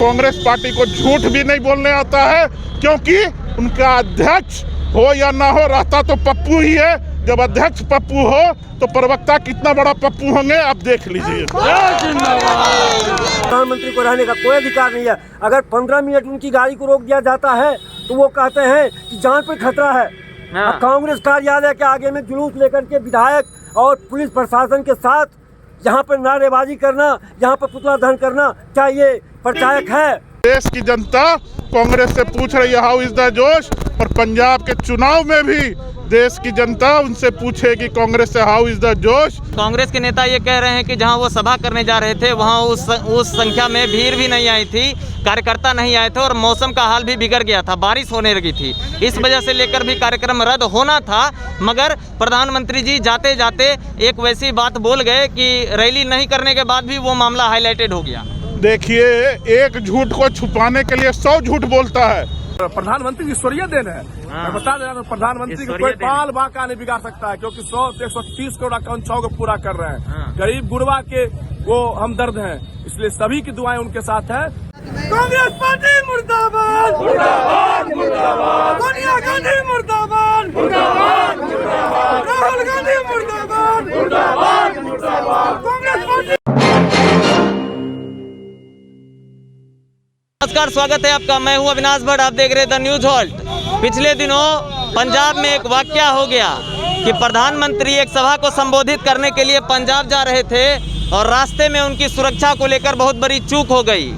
Congress party को झूठ भी नहीं बोलने आता है, क्योंकि उनका अध्यक्ष हो या ना हो, रहता तो पप्पू ही है। जब अध्यक्ष पप्पू हो तो प्रवक्ता कितना बड़ा पप्पू होंगे, आप देख लीजिए। प्रधानमंत्री को रहने का कोई अधिकार नहीं है। अगर 15 मिनट उनकी गाड़ी को रोक दिया जाता है तो वो कहते हैं कि जान पर खतरा है। कांग्रेस कार्यालय के आगे में जुलूस लेकर के विधायक और पुलिस प्रशासन के साथ यहाँ पर नारेबाजी करना, यहाँ पर पुतला दहन करना, क्या ये प्रचायक है? देश की जनता कांग्रेस से पूछ रही है हाउ इज द जोश, और पंजाब के चुनाव में भी देश की जनता उनसे पूछेगी कांग्रेस से हाउ इज द जोश। कांग्रेस के नेता ये कह रहे हैं कि जहां वो सभा करने जा रहे थे वहां उस संख्या में भीड़ भी नहीं आई थी, कार्यकर्ता नहीं आए थे और मौसम का हाल भी बिगड़ गया था, बारिश होने लगी थी। इस वजह से लेकर भी कार्यक्रम रद्द होना था, मगर प्रधानमंत्री जी जाते जाते एक वैसी बात बोल गए कि रैली नहीं करने के बाद भी वो मामला हाईलाइटेड हो गया। देखिए, एक झूठ को छुपाने के लिए 100 झूठ बोलता है। प्रधानमंत्री ईश्वरीय देन है। मैं बता दे रहा हूँ, प्रधानमंत्री को कोई बाल बाका नहीं बिगाड़ सकता है, क्योंकि 100-130 करोड़ आकांक्षाओं को पूरा कर रहे हैं। गरीब गुरबा के वो हमदर्द हैं, इसलिए सभी की दुआएं उनके साथ है। कांग्रेस पार्टी मुर्दाबाद, मुर्दाबाद, मुर्दाबाद। सोनिया गांधी मुर्दाबाद, मुर्दाबाद, मुर्दाबाद। राहुल गांधी मुर्दाबाद, मुर्दाबाद, मुर्दाबाद। कांग्रेस पार्टी। नमस्कार, स्वागत है आपका। मैं हूं अविनाश भट्ट, आप देख रहे द न्यूज हॉल्ट। पिछले दिनों पंजाब में एक वाकया हो गया कि प्रधानमंत्री एक सभा को संबोधित करने के लिए पंजाब जा रहे थे और रास्ते में उनकी सुरक्षा को लेकर बहुत बड़ी चूक हो गई।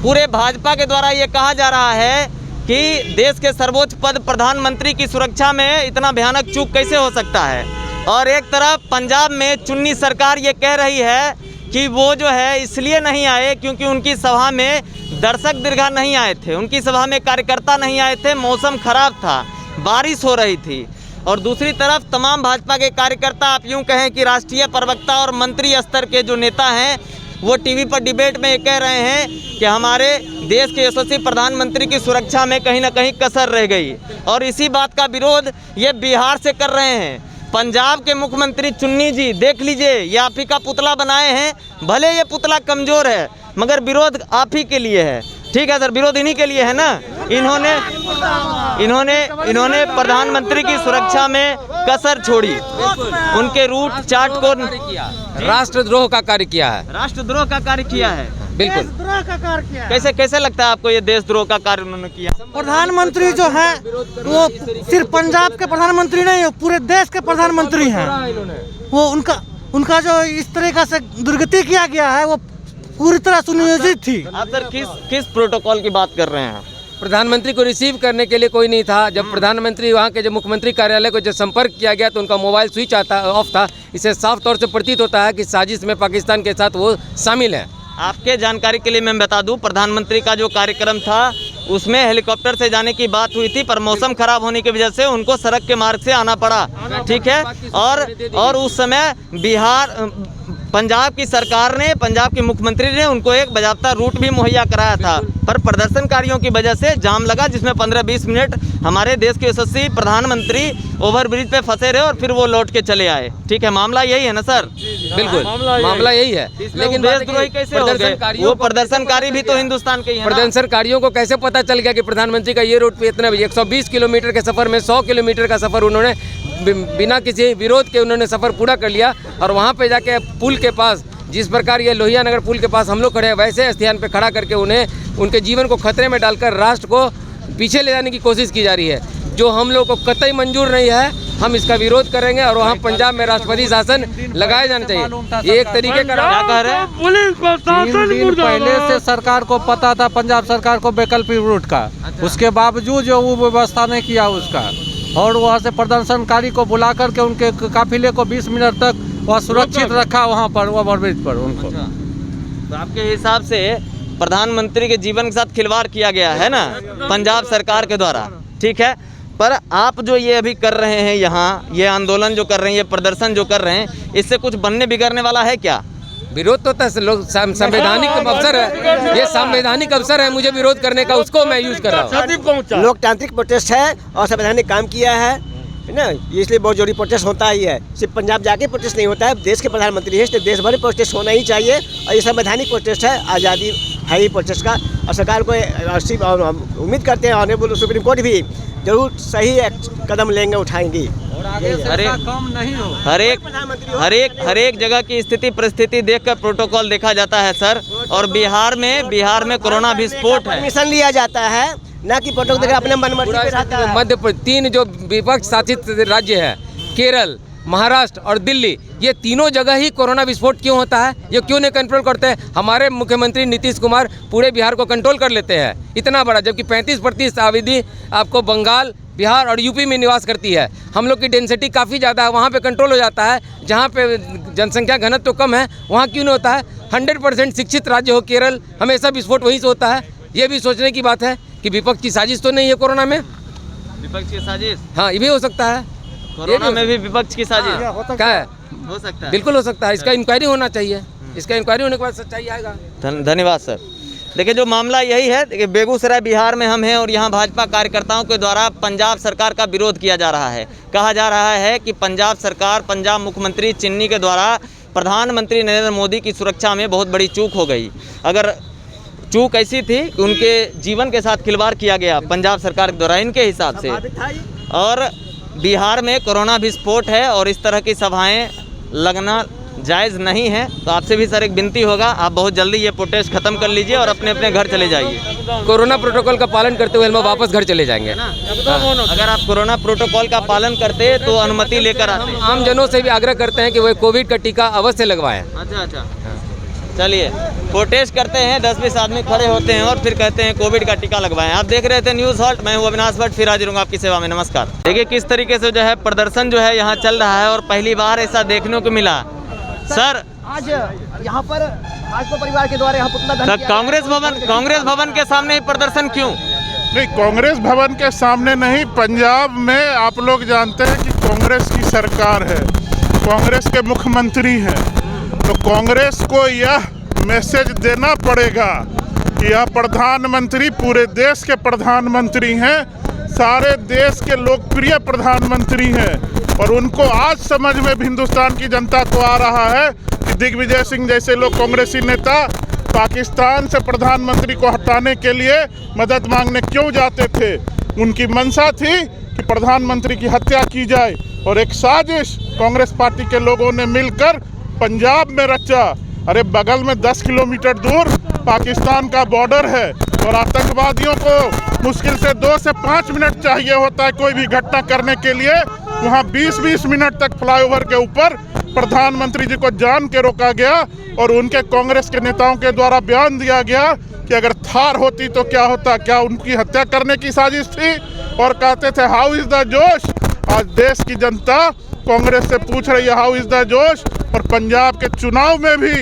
पूरे भाजपा के द्वारा ये कहा जा रहा है कि देश के सर्वोच्च पद प्रधानमंत्री की सुरक्षा में इतना भयानक चूक कैसे हो सकता है। और एक तरफ पंजाब में चुन्नी सरकार ये कह रही है कि वो जो है इसलिए नहीं आए क्योंकि उनकी सभा में दर्शक दीर्घा नहीं आए थे, उनकी सभा में कार्यकर्ता नहीं आए थे, मौसम खराब था, बारिश हो रही थी। और दूसरी तरफ तमाम भाजपा के कार्यकर्ता, आप यूँ कहें कि राष्ट्रीय प्रवक्ता और मंत्री स्तर के जो नेता हैं, वो टीवी पर डिबेट में ये कह रहे हैं कि हमारे देश के यशस्वी प्रधानमंत्री की सुरक्षा में कहीं ना कहीं कसर रह गई। और इसी बात का विरोध ये बिहार से कर रहे हैं। पंजाब के मुख्यमंत्री चुन्नी जी, देख लीजिए, ये आप ही का पुतला बनाए हैं। भले ये पुतला कमज़ोर है, मगर विरोध आप ही के लिए है। ठीक है सर, विरोध इन्हीं के लिए है ना। इन्होंने प्रधानमंत्री की सुरक्षा में कसर छोड़ी, उनके रूट चार्ट को राष्ट्रद्रोह का कार्य किया है। राष्ट्रद्रोह का कार्य किया है, बिल्कुल। देशद्रोह का कार्य किया है। कैसे लगता है आपको ये देशद्रोह का कार्य उन्होंने किया? प्रधानमंत्री जो है वो सिर्फ पंजाब के प्रधानमंत्री नहीं है, पूरे देश के प्रधानमंत्री हैं। वो उनका जो इस तरीका से दुर्गति किया गया है वो पूरी तरह सुनियोजित थी। आप सर किस प्रोटोकॉल की बात कर रहे हैं? प्रधानमंत्री को रिसीव करने के लिए कोई नहीं था। जब प्रधानमंत्री वहाँ के जब मुख्यमंत्री कार्यालय को जब संपर्क किया गया तो उनका मोबाइल स्विच ऑफ था। इससे साफ तौर से प्रतीत होता है कि साजिश में पाकिस्तान के साथ वो शामिल है। आपके जानकारी के लिए मैं बता दूं, प्रधानमंत्री का जो कार्यक्रम था उसमें हेलीकॉप्टर से जाने की बात हुई थी, पर मौसम खराब होने की वजह से उनको सड़क के मार्ग से आना पड़ा। ठीक है, और उस समय पंजाब की सरकार ने, पंजाब के मुख्यमंत्री ने उनको एक बाज़ाब्ता रूट भी मुहैया कराया था, पर प्रदर्शनकारियों की वजह से जाम लगा, जिसमें 15-20 मिनट हमारे देश के यशस्वी प्रधानमंत्री ओवरब्रिज पे फंसे रहे और फिर वो लौट के चले आए। ठीक है, मामला यही है ना सर? बिल्कुल, मामला यही है। लेकिन देशद्रोही कैसे हो गए? वो प्रदर्शनकारी भी तो हिंदुस्तान के ही हैं। प्रदर्शनकारियों को कैसे पता चल गया कि प्रधानमंत्री का ये रूट पे इतना 120 किलोमीटर के सफर में 100 किलोमीटर का सफर उन्होंने बिना किसी विरोध के उन्होंने सफर पूरा कर लिया। और वहाँ पे जाके पुल के पास, जिस प्रकार ये लोहिया नगर पुल के पास हम लोग खड़े हैं, वैसे स्थान पे खड़ा करके उन्हें उनके जीवन को खतरे में डालकर राष्ट्र को पीछे ले जाने की कोशिश की जा रही है, जो हम लोग को कतई मंजूर नहीं है। हम इसका विरोध करेंगे और वहाँ पंजाब में राष्ट्रपति शासन लगाया जाना चाहिए। ये एक तरीके का क्या कह रहे हैं? पुलिस प्रशासन पहले से सरकार को पता था, पंजाब सरकार को वैकल्पिक रूट का, उसके बावजूद जो वो व्यवस्था नहीं किया उसका, और वहाँ से प्रदर्शनकारी को बुला करके उनके काफिले को 20 मिनट तक वह सुरक्षित रखा वहाँ पर ओवरब्रिज पर उनको। तो आपके हिसाब से प्रधानमंत्री के जीवन के साथ खिलवाड़ किया गया है ना पंजाब सरकार के द्वारा। ठीक है, पर आप जो ये अभी कर रहे हैं यहाँ, ये आंदोलन जो कर रहे हैं, ये प्रदर्शन जो कर रहे हैं, इससे कुछ बनने बिगड़ने वाला है क्या? विरोध तो संवैधानिक अवसर है, ये संवैधानिक अवसर है मुझे विरोध करने का, उसको मैं यूज कर रहा हूँ। लोकतांत्रिक प्रोटेस्ट है और संवैधानिक काम किया है ना, इसलिए बहुत जरूरी प्रोटेस्ट होता ही है। सिर्फ पंजाब जाके प्रोटेस्ट नहीं होता है, देश के प्रधानमंत्री है, इसलिए देश भर में प्रोटेस्ट होना ही चाहिए। और ये संवैधानिक प्रोटेस्ट है, आज़ादी है ही प्रोटेस्ट का। और सरकार को उम्मीद करते हैं ऑनरेबल सुप्रीम कोर्ट भी जरूर सही कदम लेंगे, उठाएंगी। हर एक जगह की स्थिति परिस्थिति देखकर प्रोटोकॉल देखा जाता है सर। और बिहार में कोरोना विस्फोट है, परमिशन लिया जाता है, ना कि प्रोटोकॉल देखकर अपने मनमर्जी पे रहता है। मध्य प्रदेश 3 जो विपक्ष शासित राज्य है, केरल, महाराष्ट्र और दिल्ली, ये तीनों जगह ही कोरोना विस्फोट क्यों होता है? ये क्यों नहीं कंट्रोल करते हैं? हमारे मुख्यमंत्री नीतीश कुमार पूरे बिहार को कंट्रोल कर लेते हैं, इतना बड़ा, जबकि 35% आबादी आपको बंगाल, बिहार और यूपी में निवास करती है। हम लोग की डेंसिटी काफ़ी ज़्यादा है, वहाँ पे कंट्रोल हो जाता है। जहाँ पे जनसंख्या घनत्व तो कम है, वहाँ क्यों नहीं होता है? 100% शिक्षित राज्य हो केरल, हमेशा विस्फोट वहीं से होता है। ये भी सोचने की बात है कि विपक्ष की साजिश तो नहीं है कोरोना में? विपक्ष की साजिश, हाँ, ये भी हो सकता है। कोरोना में भी विपक्ष की साजिश क्या है? हो सकता है, बिल्कुल हो सकता है। इसका इंक्वायरी होना चाहिए, इसका इंक्वायरी होने के बाद सच्चाई आएगा। धन्यवाद सर। देखिए जो मामला यही है, देखिए बेगूसराय बिहार में हम हैं और यहाँ भाजपा कार्यकर्ताओं के द्वारा पंजाब सरकार का विरोध किया जा रहा है। कहा जा रहा है कि पंजाब सरकार, पंजाब मुख्यमंत्री चिन्नी के द्वारा प्रधानमंत्री नरेंद्र मोदी की सुरक्षा में बहुत बड़ी चूक हो गई। अगर चूक ऐसी थी कि उनके जीवन के साथ खिलवाड़ किया गया पंजाब सरकार के द्वारा इनके हिसाब से, और बिहार में कोरोना विस्फोट है और इस तरह की सभाएं लगना जायज़ नहीं है। तो आपसे भी सर एक विनती होगा, आप बहुत जल्दी ये प्रोटेस्ट खत्म कर लीजिए और अपने अपने घर चले जाइए। कोरोना प्रोटोकॉल का पालन करते हुए हम वापस घर चले जाएंगे। अगर आप कोरोना प्रोटोकॉल का पालन करते तो अनुमति लेकर आते। आम जनों से भी आग्रह करते हैं कि वो कोविड का टीका अवश्य लगवाएं। अच्छा, चलिए प्रोटेस्ट करते हैं, 10-20 आदमी खड़े होते हैं और फिर कहते हैं कोविड का टीका लगवाएं। आप देख रहे थे न्यूज़ हॉल्ट, मैं हूं अविनाश भट्ट, फिर हाजिर हूँ आपकी सेवा में। नमस्कार। देखिए किस तरीके से जो है प्रदर्शन जो है यहाँ चल रहा है और पहली बार ऐसा देखने को मिला। सर आज यहाँ पर भाजपा परिवार के द्वारा यहाँ पुतला दहन किया कांग्रेस भवन के सामने ही प्रदर्शन क्यों? नहीं, कांग्रेस भवन के सामने नहीं, पंजाब में आप लोग जानते हैं कि कांग्रेस की सरकार है, कांग्रेस के मुख्यमंत्री हैं, तो कांग्रेस को यह मैसेज देना पड़ेगा कि यह प्रधानमंत्री पूरे देश के प्रधानमंत्री हैं, सारे देश के लोकप्रिय प्रधानमंत्री हैं, और उनको आज समझ में हिंदुस्तान की जनता को आ रहा है कि दिग्विजय सिंह जैसे लोग कांग्रेसी नेता पाकिस्तान से प्रधानमंत्री को हटाने के लिए मदद मांगने क्यों जाते थे। उनकी मंशा थी कि प्रधानमंत्री की हत्या की जाए, और एक साजिश कांग्रेस पार्टी के लोगों ने मिलकर पंजाब में रचा। अरे बगल में 10 किलोमीटर दूर पाकिस्तान का बॉर्डर है, और आतंकवादियों को मुश्किल से 2 से 5 मिनट चाहिए होता है कोई भी घटना करने के लिए। वहाँ 20-20 मिनट तक फ्लाईओवर के ऊपर प्रधानमंत्री जी को जान के रोका गया, और उनके कांग्रेस के नेताओं के द्वारा बयान दिया गया कि अगर थार होती तो क्या होता, क्या उनकी हत्या करने की साजिश थी। और कहते थे हाउ इज़ द जोश। आज देश की जनता कांग्रेस से पूछ रही है हाउ इज़ द जोश, और पंजाब के चुनाव में भी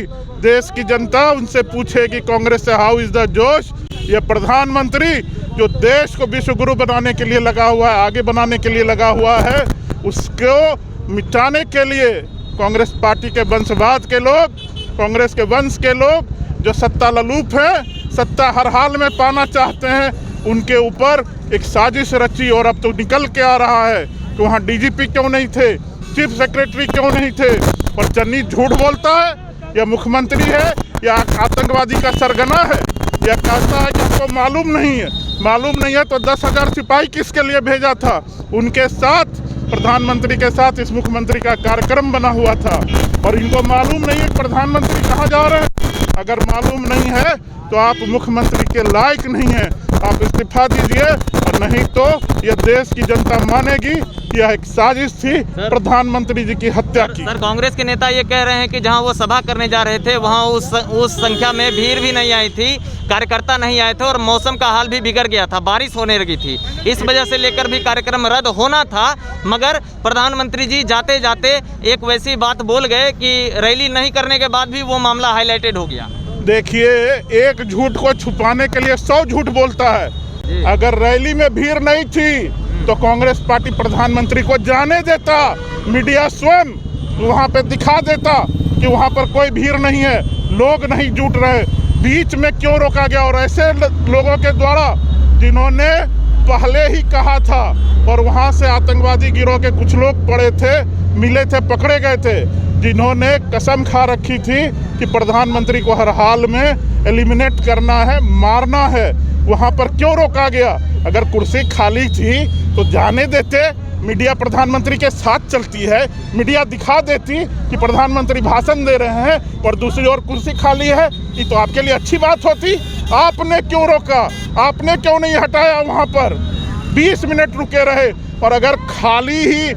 देश की जनता उनसे पूछेगी कांग्रेस से हाउ इज़ द जोश। ये प्रधानमंत्री जो देश को विश्व गुरु बनाने के लिए लगा हुआ है, आगे बनाने के लिए लगा हुआ है, उसको मिटाने के लिए कांग्रेस पार्टी के वंशवाद के लोग, कांग्रेस के वंश के लोग जो सत्ता ललूप हैं, सत्ता हर हाल में पाना चाहते हैं, उनके ऊपर एक साजिश रची। और अब तो निकल के आ रहा है कि वहाँ डीजीपी क्यों नहीं थे, चीफ सेक्रेटरी क्यों नहीं थे। और चन्नी झूठ बोलता है, या मुख्यमंत्री है, या आतंकवादी का सरगना है, या कहता है कि आपको मालूम नहीं है। मालूम नहीं है तो 10,000 सिपाही किसके लिए भेजा था? उनके साथ, प्रधानमंत्री के साथ इस मुख्यमंत्री का कार्यक्रम बना हुआ था, और इनको मालूम नहीं है प्रधानमंत्री कहाँ जा रहे हैं। अगर मालूम नहीं है तो आप मुख्यमंत्री के लायक नहीं हैं, आप इस्तीफा दीजिए, और नहीं तो यह देश की जनता मानेगी कि यह एक साजिश थी प्रधानमंत्री जी की हत्या की। सर कांग्रेस के नेता ये कह रहे हैं कि जहां वो सभा करने जा रहे थे वहां उस संख्या में भीड़ भी नहीं आई थी, कार्यकर्ता नहीं आए थे, और मौसम का हाल भी बिगड़ गया था, बारिश होने लगी थी, इस वजह से लेकर भी कार्यक्रम रद्द होना था। मगर प्रधानमंत्री जी जाते जाते एक वैसी बात बोल गए कि रैली नहीं करने के बाद भी वो मामला हाईलाइटेड हो गया। देखिए, एक झूठ को छुपाने के लिए 100 झूठ बोलता है। अगर रैली में भीड़ नहीं थी तो कांग्रेस पार्टी प्रधानमंत्री को जाने देता, मीडिया स्वयं वहां पे दिखा देता कि वहां पर कोई भीड़ नहीं है, लोग नहीं जुट रहे। बीच में क्यों रोका गया? और ऐसे लोगों के द्वारा जिन्होंने पहले ही कहा था, और वहां से आतंकवादी गिरोह के कुछ लोग पड़े थे, मिले थे, पकड़े गए थे, जिन्होंने कसम खा रखी थी कि प्रधानमंत्री को हर हाल में एलिमिनेट करना है, मारना है, वहाँ पर क्यों रोका गया? अगर कुर्सी खाली थी तो जाने देते। मीडिया प्रधानमंत्री के साथ चलती है, मीडिया दिखा देती कि प्रधानमंत्री भाषण दे रहे हैं और दूसरी ओर कुर्सी खाली है, ये तो आपके लिए अच्छी बात होती। आपने क्यों रोका? आपने क्यों नहीं हटाया? वहाँ पर 20 मिनट रुके रहे। और अगर खाली ही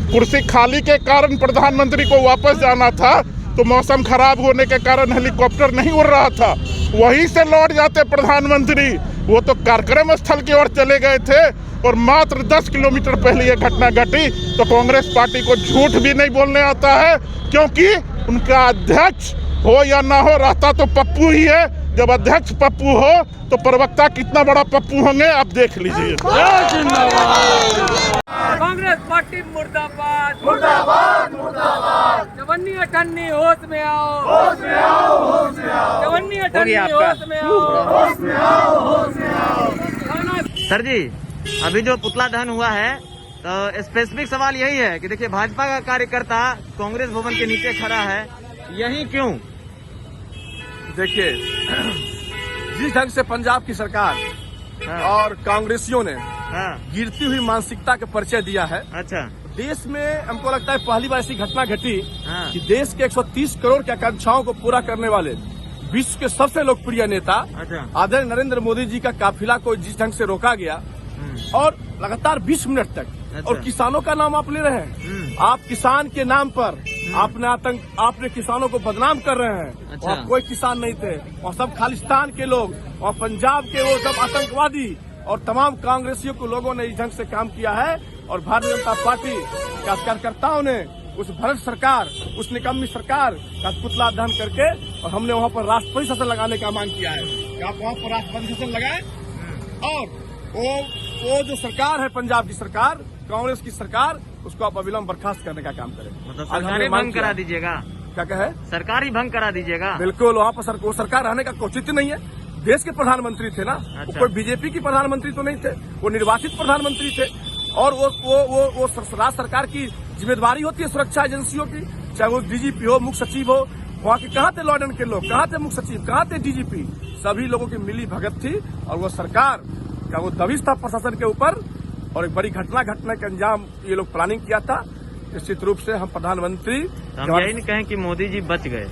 कुर्सी खाली के कारण प्रधानमंत्री को वापस जाना था तो मौसम खराब होने के कारण हेलीकॉप्टर नहीं उड़ रहा था, वहीं से लौट जाते प्रधानमंत्री। वो तो कार्यक्रम स्थल की ओर चले गए थे और मात्र 10 किलोमीटर पहले ये घटना घटी। तो कांग्रेस पार्टी को झूठ भी नहीं बोलने आता है, क्योंकि उनका अध्यक्ष हो या ना हो, रहता तो पप्पू ही है। जब अध्यक्ष पप्पू हो तो प्रवक्ता कितना बड़ा पप्पू होंगे, आप देख लीजिए। कांग्रेस पार्टी मुर्दाबाद मुर्दाबाद मुर्दाबाद। जवन्नी अठन्नी होश में आओ, होश में आओ, होश में आओ। जवन्नी अठन्नी होश में आओ, होश में आओ, होश में आओ। सर जी, अभी जो पुतला दहन हुआ है तो स्पेसिफिक सवाल यही है कि देखिए भाजपा का कार्यकर्ता कांग्रेस भवन के नीचे खड़ा है, यही क्यों? देखिए, जिस ढंग से पंजाब की सरकार और कांग्रेसियों ने गिरती हुई मानसिकता का परिचय दिया है। अच्छा, देश में हमको लगता है पहली बार ऐसी घटना घटी कि देश के 130 करोड़ की आकांक्षाओं को पूरा करने वाले विश्व के सबसे लोकप्रिय नेता आदरणीय नरेंद्र मोदी जी का काफिला को जिस ढंग से रोका गया और लगातार 20 मिनट तक, और किसानों का नाम आप ले रहे हैं। आप किसान के नाम पर आपने किसानों को बदनाम कर रहे हैं। और कोई किसान नहीं थे, और सब खालिस्तान के लोग और पंजाब के वो सब आतंकवादी और तमाम कांग्रेसियों को लोगों ने इस ढंग से काम किया है। और भारतीय जनता पार्टी के कार्यकर्ताओं ने उस भ्रष्ट सरकार, उस निकम्मी सरकार का पुतला दहन करके, और हमने वहाँ पर राष्ट्रपति शासन लगाने का मांग किया है कि आप वहाँ पर राष्ट्रपति शासन लगाएं। और वो जो सरकार है पंजाब की सरकार, कांग्रेस की सरकार, उसको आप अविलंब बर्खास्त करने का काम करें। मतलब सरकार ही भंग करा दीजिएगा? क्या कहे? सरकार ही भंग करा दीजिएगा? बिल्कुल, वहाँ पर वो सरकार रहने का औचित्य नहीं है। देश के प्रधानमंत्री थे ना, वो कोई बीजेपी की प्रधानमंत्री तो नहीं थे, वो निर्वाचित प्रधानमंत्री थे। और वो राज्य सरकार की जिम्मेदारी होती है सुरक्षा एजेंसियों की, चाहे वो डीजीपी हो, मुख्य सचिव हो। वहाँ के कहाँ थे लॉ एंड के लोग? कहाँ थे मुख्य सचिव? कहाँ थे डीजीपी? सभी लोगों की मिली भगत थी और वो सरकार का वो दबिश था प्रशासन के ऊपर, और एक बड़ी घटना घटने का अंजाम ये लोग प्लानिंग किया था। निश्चित रूप से हम प्रधानमंत्री, हम यही नहीं कहें कि मोदी जी बच गए।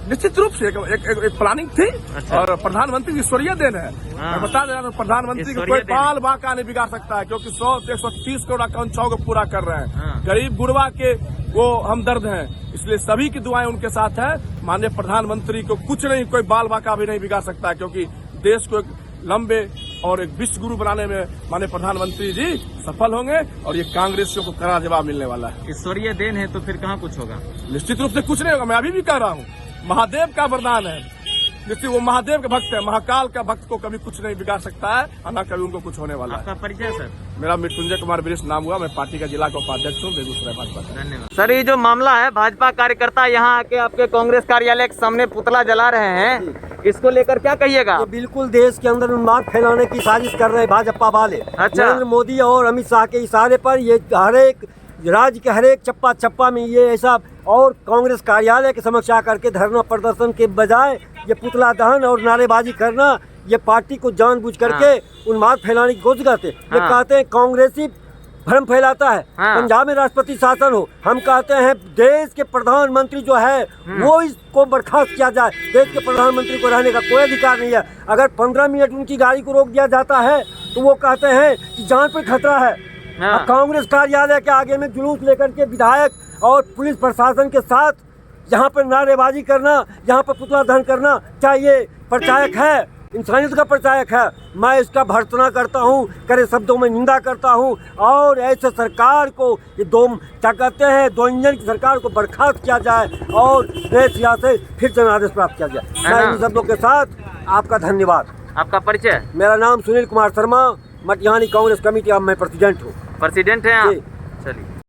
निश्चित रूप से एक प्लानिंग थी। अच्छा। और प्रधानमंत्री ईश्वरीय देन है। मैं बता दे रहा हूँ, प्रधानमंत्री को कोई बाल बांका नहीं बिगाड़ सकता है, क्योंकि 100 से 130 करोड़ आकांक्षाओं को पूरा कर रहे हैं। गरीब गुरबा के वो हमदर्द हैं, इसलिए सभी की दुआएं उनके साथ है। माननीय प्रधानमंत्री को कुछ नहीं, कोई बाल बांका भी नहीं बिगाड़ सकता है, क्योंकि देश को एक लंबे और एक विश्व गुरु बनाने में माननीय प्रधानमंत्री जी सफल होंगे, और ये कांग्रेसियों को कड़ा जवाब मिलने वाला है। ईश्वरीय देन है तो फिर कहाँ कुछ होगा? निश्चित रूप से कुछ नहीं होगा। मैं अभी भी कह रहा हूँ, महादेव का वरदान है। निश्चित वो महादेव के भक्त है, महाकाल का भक्त को कभी कुछ नहीं बिगाड़ सकता है, और न कभी उनको कुछ होने वाला है। आपका परिचय सर? मेरा मृत्युंजय कुमार वरिष्ठ नाम हुआ, मैं पार्टी का जिला का उपाध्यक्ष हूँ, बेगूसराय भाजपा का। धन्यवाद सर। ये जो मामला है, भाजपा कार्यकर्ता यहाँ आके आपके कांग्रेस कार्यालय के सामने पुतला जला रहे हैं, इसको लेकर क्या कहिएगा? ये बिल्कुल देश के अंदर उन्माद फैलाने की साजिश कर रहे हैं भाजपा वाले। अच्छा। नरेंद्र मोदी और अमित शाह के इशारे पर ये हर एक राज्य के हर एक चप्पा चप्पा में ये ऐसा, और कांग्रेस कार्यालय के समक्ष आकर के धरना प्रदर्शन के बजाय ये पुतला दहन और नारेबाजी करना, ये पार्टी को जानबूझ करके उन्माद फैलाने की कोशिश करते हैं। ये कहते हैं कांग्रेसी भ्रम फैलाता है। पंजाब में राष्ट्रपति शासन हो, हम कहते हैं देश के प्रधानमंत्री जो है वो इसको बर्खास्त किया जाए। देश के प्रधानमंत्री को रहने का कोई अधिकार नहीं है। अगर 15 मिनट उनकी गाड़ी को रोक दिया जाता है तो वो कहते हैं कि जान पे खतरा है। कांग्रेस कार्यालय के आगे में जुलूस लेकर के विधायक और पुलिस प्रशासन के साथ यहाँ पर नारेबाजी करना, यहाँ पर पुतला दहन करना, क्या ये प्रचायक है? इंसानियत का प्रचायक है? मैं इसका भर्त्सना करता हूँ, करे शब्दों में निंदा करता हूँ, और ऐसे सरकार को ये क्या कहते हैं, 2 इंजन की सरकार को बर्खास्त किया जाए और देश यहाँ से फिर जनादेश प्राप्त किया जाए। मैं इन शब्दों के साथ आपका धन्यवाद। आपका परिचय? मेरा नाम सुनील कुमार शर्मा, मटिहानी कांग्रेस कमेटी, अब मैं प्रेसिडेंट हूँ। प्रेसिडेंट हैं आप? चलिए।